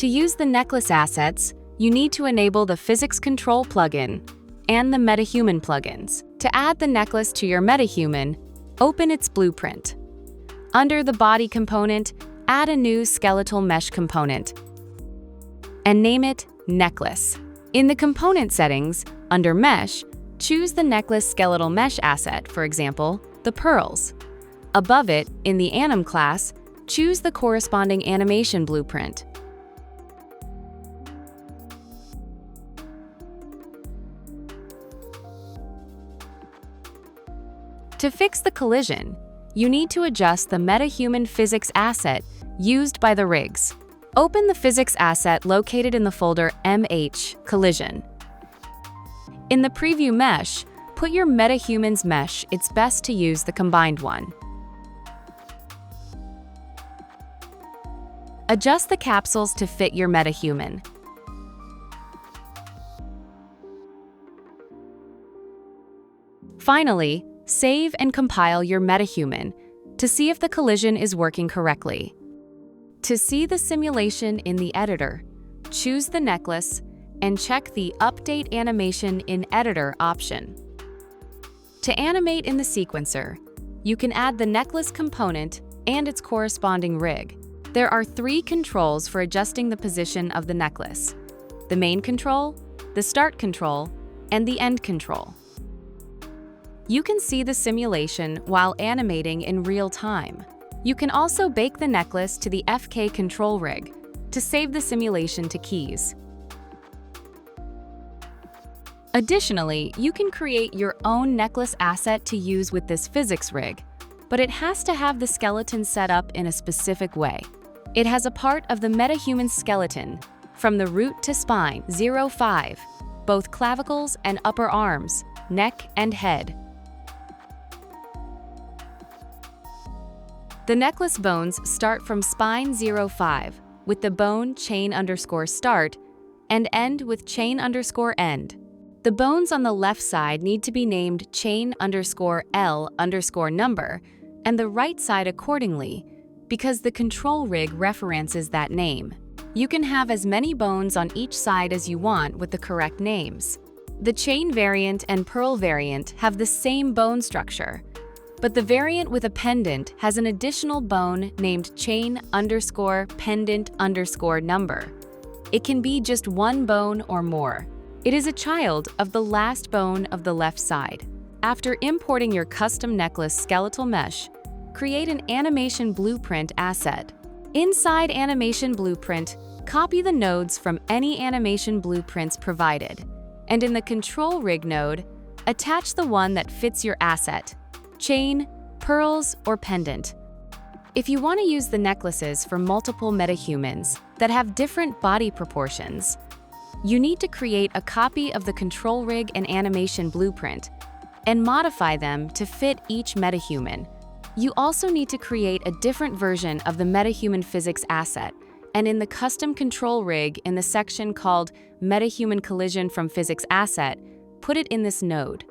To use the necklace assets, you need to enable the Physics Control plugin and the MetaHuman plugins. To add the necklace to your MetaHuman, open its blueprint. Under the body component, add a new skeletal mesh component and name it Necklace. In the component settings, under Mesh, choose the necklace skeletal mesh asset, for example, the pearls. Above it, in the Anim class, choose the corresponding animation blueprint. To fix the collision, you need to adjust the MetaHuman physics asset used by the rigs. Open the physics asset located in the folder MH Collision. In the preview mesh, put your MetaHumans mesh. It's best to use the combined one. Adjust the capsules to fit your MetaHuman. Finally, save and compile your MetaHuman to see if the collision is working correctly. To see the simulation in the editor, choose the necklace and check the Update Animation in Editor option. To animate in the sequencer, you can add the necklace component and its corresponding rig. There are 3 controls for adjusting the position of the necklace: the main control, the start control, and the end control. You can see the simulation while animating in real time. You can also bake the necklace to the FK control rig to save the simulation to keys. Additionally, you can create your own necklace asset to use with this physics rig, but it has to have the skeleton set up in a specific way. It has a part of the MetaHuman skeleton, from the root to spine, 0-5, both clavicles and upper arms, neck and head. The necklace bones start from spine 0-5 with the bone chain_start and end with chain_end. The bones on the left side need to be named chain_L_number and the right side accordingly because the control rig references that name. You can have as many bones on each side as you want with the correct names. The chain variant and pearl variant have the same bone structure, but the variant with a pendant has an additional bone named chain_pendant_number. It can be just one bone or more. It is a child of the last bone of the left side. After importing your custom necklace skeletal mesh, create an animation blueprint asset. Inside animation blueprint, copy the nodes from any animation blueprints provided, and in the control rig node, attach the one that fits your asset: chain, pearls, or pendant. If you want to use the necklaces for multiple MetaHumans that have different body proportions, you need to create a copy of the control rig and animation blueprint and modify them to fit each MetaHuman. You also need to create a different version of the MetaHuman physics asset, and in the custom control rig in the section called MetaHuman Collision from Physics Asset, put it in this node.